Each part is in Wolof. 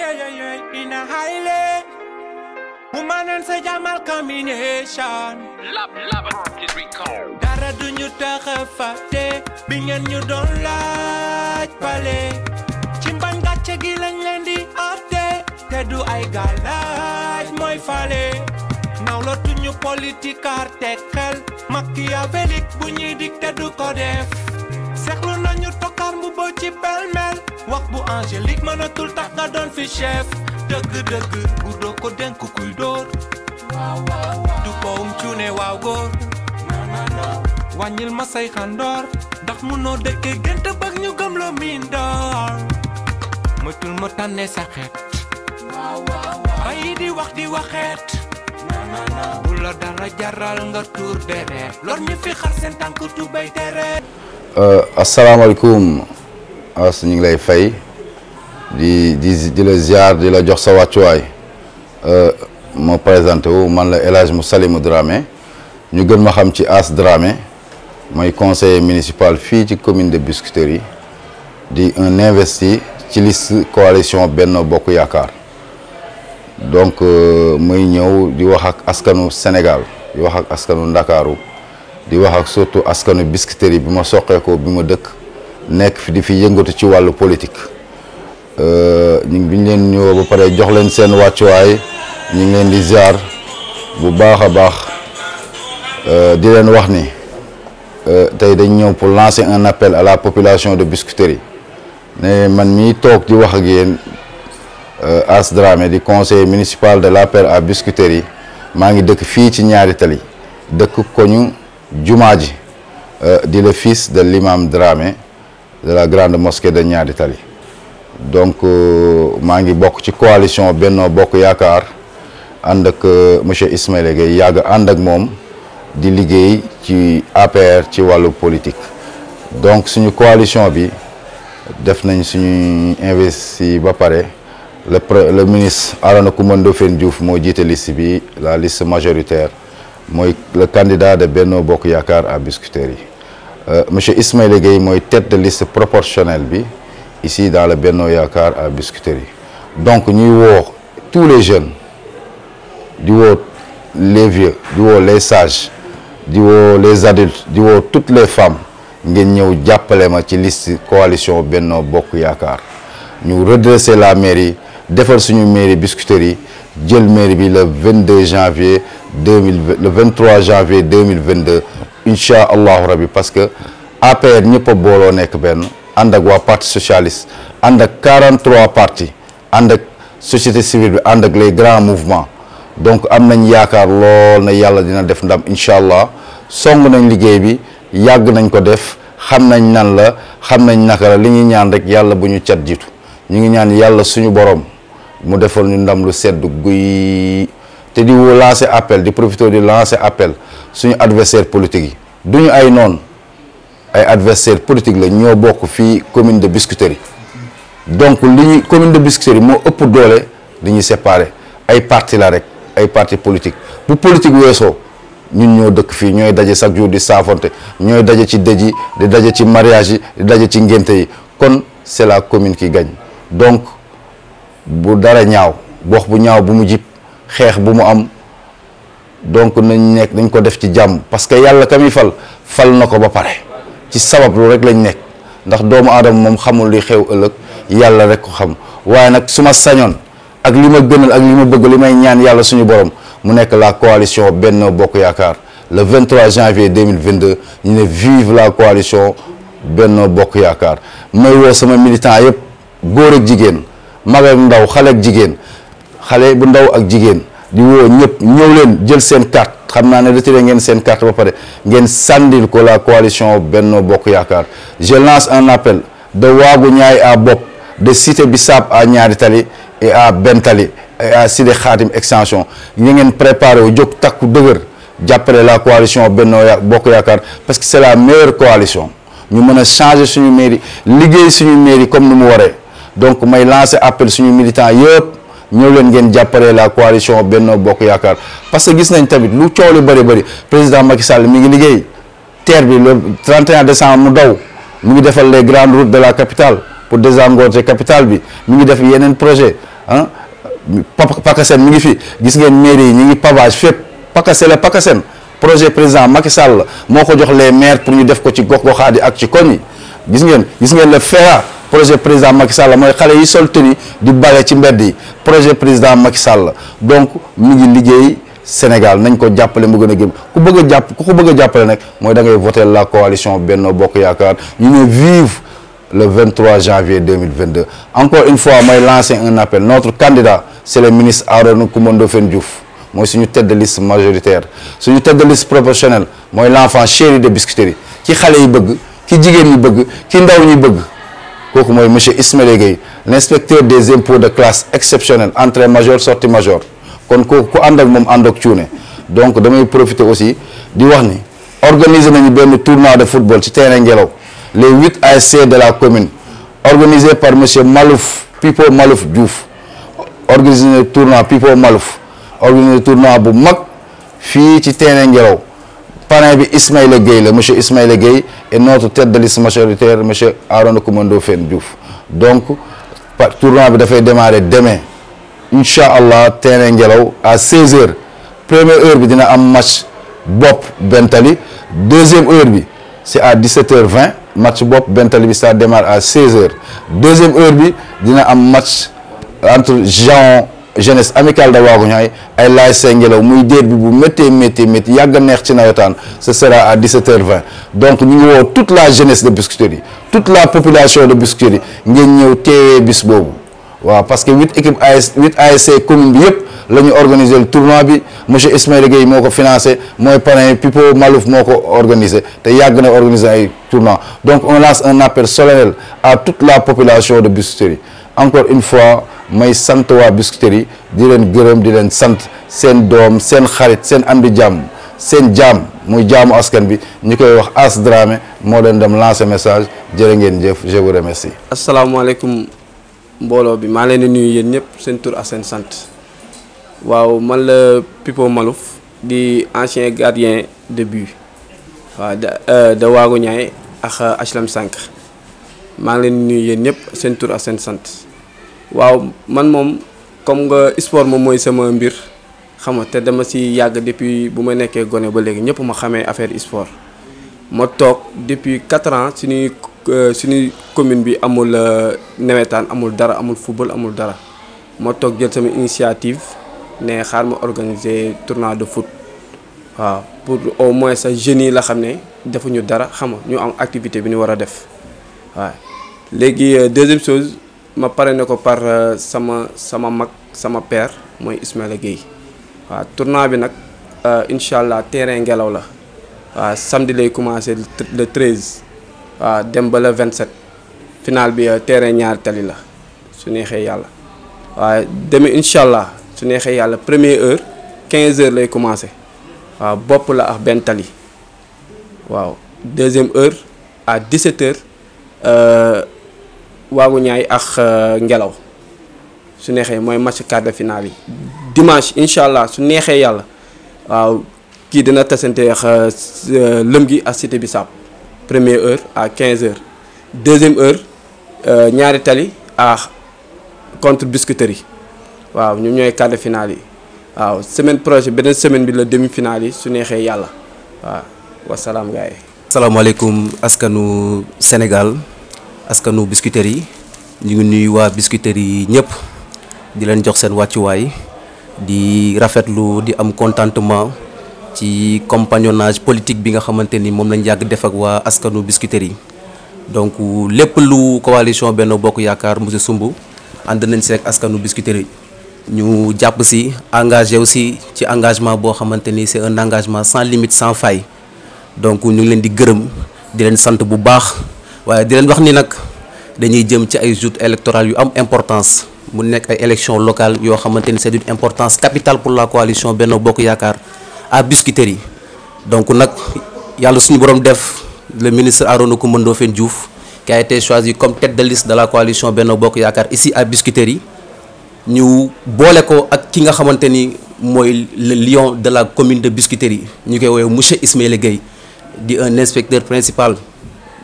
in a highly woman and say Jamal combination. Love is recall. Dara duñu taxa fàtte bi ngeen ñu doon laaj pale ci mbañ gàcce gi lañ leen di atte te du ay galaaj mooy fale nawlatuñu politique artekel machiavélique bu ñuy dik te du ko def seexlu nañu tokkar mu bo ci pelmel wax bu angélique mënatul tax nga doon fi chef dëgg-dëgg bu doo ko denk kuy dóor du bowum cuune waaw góor wàññil ma say xandoor ndax munoo dëkkee gént bëgg ñu gëm la miin door mëtul ma tànnee sa xeet bàyyi di wax di waxeet bu la dara jaral nga tuur deret lor ñi fi xar seen tànk tubay deret. asalaamaaleykum as ñu ngi lay fay di la ziar di la jox sa wàccuwaay ma présenté wu man la El Hadj Moussalimou Dramé ñu gën ma xam ci As Dramé mooy conseiller municipal fii ci commune de Biscuiterie di un investi ci liste coalition Benno Bokk Yaakaar donc muy ñëw di wax ak askanu Sénégal di wax ak askanu Ndakaaru di wax ak surtout askanu Biscuiterie bi ma soqeekoo bi ma dëkk nekk fi di fi yëngatu ci wàllu politique ñu ngi leen ñëw ba pare jox leen seen wàccuwaay ñu ngi leen di ziar bu baax a baax di leen wax ni tey dañ ñëw pour lancer un appel à la population de Biscuiterie ne man mii toog di wax ak yéen As Dramé di conseiller municipal de l'APR à Biscuiterie maa ngi dëkk fii ci ñaari tali dëkk koñu jumaa ji di le fils de l'imam Dramé de la grande mosquée de ñaari tali donc maa ngi bokk ci coalition Benno Bokk Yaakaar ànd ak monsieur Ismaïla Gueye yàgg ànd ak moom di liggéey ci APR ci wàllu politique donc suñu coalition bi def nañ suñu investi ba pare le ministre Arona Coumba Ndoffène Diouf moo jiite liste bi la liste majoritaire mooy le candidat de Benno Bokk Yaakaar à Biscuiterie monsieur Ismaïla Gueye mooy tête de liste proportionnelle bi ici dans le Benno Yaakaar à Biscuiterie donc ñuy woo tous les jeunes di woo les vieux di woo les sages di woo les adultes di woo toutes les femmes ngeen ñëw jàppale ma ci liste coalition Benno Bokk Yaakaar ñu redresser la mairie defar suñu mairie Biscuiterie jël mairie bi le 22 janvier 2020 le 23 janvier 2022 incha allahu rabbi parce que APR ñëpp a booloo nekk benn ànd ak waa parti socialiste ànd ak 43 partis ànd ak société civile bi ànd ak les grands mouvements donc am nañ yaakaar lool na yàlla dina def ndam incha allah song nañ liggéey bi yàgg nañ ko def xam nañ nan la xam nañ naka la li ñuy ñaan rek yàlla bu ñu cat jiitu ñu ngi ñaan yàlla suñu borom mu defal ñu ndam lu sedd guy te di lancer appel di profiter di lancer appel suñu adversaire politique yi duñu ay noon ay adversaire politique la ñoo bokk fii commune de Biscuiterie donc li ñu commune de Biscuiterie moo ëpp doole li ñuy séparer ay parti la rek ay parti politique bu politique weesoo ñun ñoo dëkk fii ñooy daje chaque jour di saafonte ñooy daje ci dëj yi di daje ci mariage yi di daje ci ngénte yi kon c'est la commune qui gagne donc bu dara ñaaw wax bu ñaaw bu mu jib xeex bu mu am donc nañ ko def ci jàmm parce que yàlla ka muy fal na ko ba pare ci sabab lu rek lañ nekk ndax doomu aadama moom xamul li xew ëllëg yàlla rek ko xam waaye nag su ma sañoon ak li ma gënal ak li ma bëgg li may ñaan yàlla suñu borom mu nekk la coalition Benno Bokk Yaakaar le 23 janvier 2022 ñu ne vive la coalition Benno Bokk Yaakaar may woo sama militant yëpp góor ak jigéen mag ak ndaw xale ak jigéen xale bu ndaw ak jigéen di woo ñëpp ñëw leen jël seen carte xam naa ne retiré ngeen seen carte ba pare ngeen sàndil ko la coalition Benno Bokk Yaakaar je lance un appel de Waagu Ñaay à Bopp de Cité Bissap à Ñaari Tali et à Bentali et à Cité Khadim extension ñu ngeen préparé wu jóg takku dëgër jàppale la coalition Benno Bokk Yaakaar parce que c'est la meilleure coalition ñu mën a changer suñu mairie liggéey suñu mairie comme ni mu waree donc may lancer appel suñu militants yëpp ñëw leen ngeen jàppale la coalition Benno Bokk Yaakaar parce que gis nañ tamit lu coow li bëri président Macky Sall mi ngi liggéey terre bi le 31 décembre mu daw mi ngi defal les grandes routes de la capitale pour désengorger capitale bi mi ngi def yeneen projet ah Pakasen mi ngi fi gis ngeen mairie yi ñu ngi pavage fépp Pakasen projet président Macky Sall moo ko jox les maires pour ñu def ko ci gox-goxaat yi ak ci koñ yi gis ngeen le FERA projet président Macky Sall mooy xale yi sol tenue di bale ci mbedd yi projet président Macky Sall donc mi ngi liggéey Sénégal nañ ko jàppale mu gën a gëm ku ko bëgg a jàppale nag mooy da ngay voter la coalition Benno Bokk Yaakaar ñu ñëw vive le 23 janvier 2022 encore une fois mooy lancer un appel notre candidat c'est le ministre Arona Coumba Ndoffène Diouf mooy suñu tête de liste majoritaire suñu tête de liste proportionnelle mooy l'enfant chéri de Biscuiterie ki xale yi bëgg ki jigéen ñi bëgg ki ndaw ñi bëgg kooku mooy monsieur Ismaïla Gueye l'inspecteur des impôts de classe exceptionnelle entrée majeure sortie majeure kon kooku ku ànd ak moom ànd ak cuune donc damay profiter aussi di wax ni organiser nañu benn tournoi de football ci terrain Ngelaw les 8 ASC de la commune organisé par monsieur Pipo Malouf Diouf organisé tournoi Pipo Malouf organisé tournoi bu mag fii ci terrain Ngelaw parrain bi Ismaïla Gueye la monsieur Ismaïla Gueye et notre tête de liste majoritaire monsieur Arona Coumba Ndoffène Diouf donc tournoi bi dafay démarrer demain incha allah terrain Ngelaw à 16h première heure bi dina am match bopp Bentali deuxième heure bi c'est à 17h20 match bopp Bentali bi ça démarre à 16h deuxième heure bi dina am match entre jeunesse amicale de Waagu Ñaay ay l'ASC Ngelaw muy déet bi bu métti yàgg a neex ci nawetaan ce sera à 17h20 donc ñu ngi woo toute la jeunesse de Biscuiterie toute la population de Biscuiterie ngeen ñëw teewee bis boobu waaw parce que 8 ASC commune bi yëpp la ñu organiser le tournoi bi monsieur Ismaïla Gueye moo ko financé mooy parrain Pipo Malouf moo ko organisé te yàgg na organiser ay tournoi donc on lance un appel solennel à toute la population de Biscuiterie encore une fois may sant waa Biscuiterie di leen gërëm di leen sant seen doom seen xarit seen am di jàmm seen jaam muy jaamu askan bi ñu koy wax As Dramé moo leen dem lancer message jërë ngeen jëf je vous remercie. asalaamaaleykum mbooloo bi maa leen di nuyu yéen ñëpp seen tur ak seen sant waaw man la Pipo Malouf di ancien gardien de but waaw de Waagu Ñaay ak HLM 5 maa ngi leen di nuyu yéen ñëpp seen tur ak seen sant. waaw man moom comme nga sport moom mooy sama mbir xam nga te dama si yàgg depuis bu ma nekkee gone ba léegi ñëpp ma xamee affaire sport ma toog depuis 4 ans suñuy commune bi amul nawetaan amul dara amul football amul dara ma toog jël sama initiative ne xaar ma organiser tournoi de foot waaw pour au moins sa jeunes yi la xam ne defuñu dara xam nga ñu am activité bi ñu war a def waaw léegi deuxième chose. ma parrainé ko par sama mag sama père mooy Ismaïla Gueye waaw tournoi bi nag incha allah terrain Ngelaw la waaw samedi lay commencé le 13 waaw dem ba le 27 final bi terrain ñaari tali la su neexee yàlla waaw demee incha allah su neexee yàlla première heure 15h lay commencé waaw bopp la ak benn tali waaw deuxième heure à 17h. Waagu Ñaay ak Ngelaw su neexee mooy match quart de finale yi dimanche incha allah su neexee yàlla waaw kii dina tasante ak lëm gi ak Cité Bissap première heure à 15h deuxième heure ñaari tali ak contre Biscuiterie waaw ñoom ñooy quart de finale yi waaw semaine prochaine beneen semaine bi la demi finale yi su neexee yàlla waaw wasalaam gars yi. asalaamaaleykum askanu Sénégal. askanu Biscuiterie ñu ngi nuyu waa Biscuiterie ñëpp di leen jox seen wàccuwaay di rafetlu di am contentement ci compagnonnage politique bi nga xamante ni moom lañ yàgg def ak waa askanu Biscuiterie donc lépp lu coalition Benno Bokk Yaakaar monsieur Sumb ànd nañ si ak askanu Biscuiterie ñu jàpp si engagé aussi ci engagement boo xamante ni c'est un engagement sans limite sans faille donc ñu ngi leen di gërëm di leen sant bu baax. waaye di leen wax ni nag dañuy jëm ci ay joutes électorales yu am importance mu nekk ay élections locales yoo xamante ni c'est d'une importance capitale pour la coalition Benno Bokk Yaakaar à Biscuiterie donc nag yàlla suñu borom def le ministre Arona Coumba Ndoffène Diouf qui a été choisi comme tête de liste de la coalition Benno Bokk Yaakaar ici à Biscuiterie ñu boole ko ak ki nga xamante ni mooy le lion de la commune de Biscuiterie ñu koy woowee monsieur Ismaïla Gueye di un inspecteur principal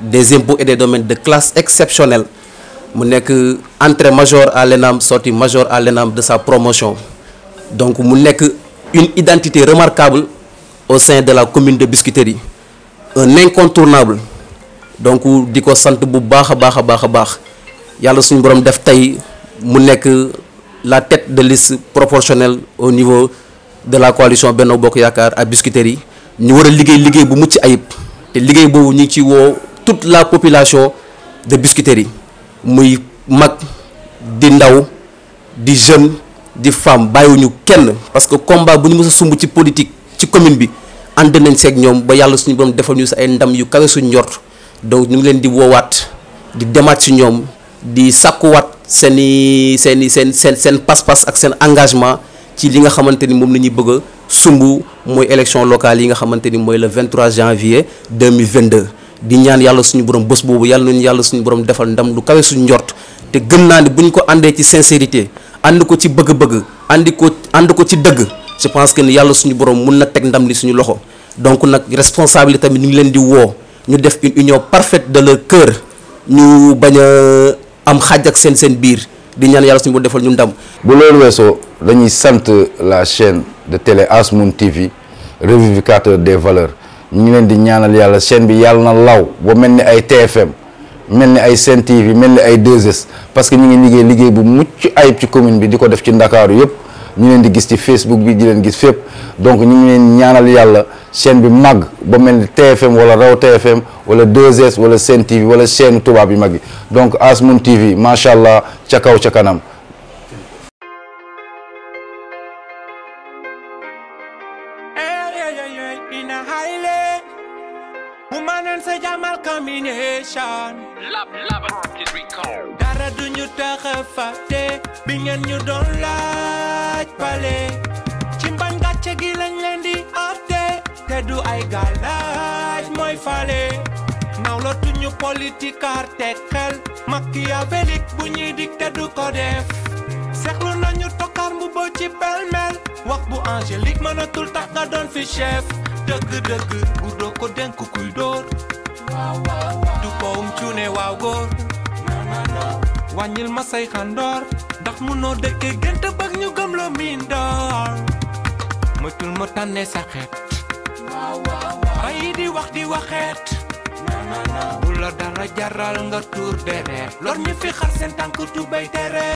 des impôts et des domaines de classe exceptionnelle mu nekk entrée major à l'ENAM sortie major à l'ENAM de sa promotion donc mu nekk une identité remarquable au sein de la commune de Biscuiterie un incontournable donc di ko sant bu baax a baax a baax a baax yàlla suñu borom def tey mu nekk la tête de liste proportionnelle au niveau de la coalition Benno Bokk Yaakaar à Biscuiterie ñu war a liggéey bu mucc ayib te liggéey boobu ñu ngi ci woo toute la population de Biscuiterie muy mag di ndaw di jeune di femme bàyyiwuñu kenn parce que combat bu ñu mës a sumb ci politique ci commune bi ànd nañ seeg ñoom ba yàlla suñu borom defal ñu sa ay ndam yu kawe suñu njort donc ñu ngi leen di woowaat di demaat ci ñoom di sàkkuwaat seen pas-pas ak seen engagement ci li nga xamante ni moom la ñuy bëgg a sumb mooy élection locale yi nga xamante ni mooy le 23 janvier 2022 di ñaan yàlla suñu borom bés boobu yàlla nañu yàlla suñu borom defal ndam lu kawe suñu njort te gëm naa ni bu ñu ko àndee ci sincérité ànd ko ci bëgg-bëgg ànd ko ci dëgg je pense que ni yàlla suñu borom mun na teg ndam li suñu loxo donc nag responsabilité tamit ñu ngi leen di woo ñu def une union parfaite de leur cœur ñu bañ a am xaaj ak seen biir di ñaan yàlla suñu borom defal ñu ndam. bu loolu weesoo dañuy sant la chaîne de télé Asmoon TV revivificateur des valeurs ñu ngi leen di ñaanal yàlla chaîne bi yàlla na law ba mel ni ay TFM mel ni ay Sen TV mel ni ay 2S parce que ñu ngi liggéey bu mucc ayib ci commune bi di ko def ci Ndakaaru yëpp ñu leen di gis ci Facebook bi di leen gis fépp donc ñu ngi leen ñaanal yàlla chaîne bi màgg ba mel ni TFM wala raw TFM wala 2S wala Sen TV wala chaîne tubaab yi mag yi donc Asmoon TV macha allah ca kaw ca kanam. dara duñu tax a fàtte bi ngeen ñu doon laaj pale ci mbañ gàcce gi lañ leen di atte te du ay gàllaaj mooy fale nawlatuñu politique arte xel machiavélique bu ñuy dik te du ko def seexlu nañu tokkaar mu bo ci pelmel wax bu angélique mënatul tax nga doon fi chef dëgg-dëgg bu doo ko denk kuy dóor du ko cuune waaw góor wàññil ma say xandoor ndax munoo dëkkee gënt bëgg ñu gëm loo miin door mëtul ma tànne sa xeet bàyyi di wax di waxeet bu la dara jaral nga tuur deret lor ñu fi xar seen tànk tubay tere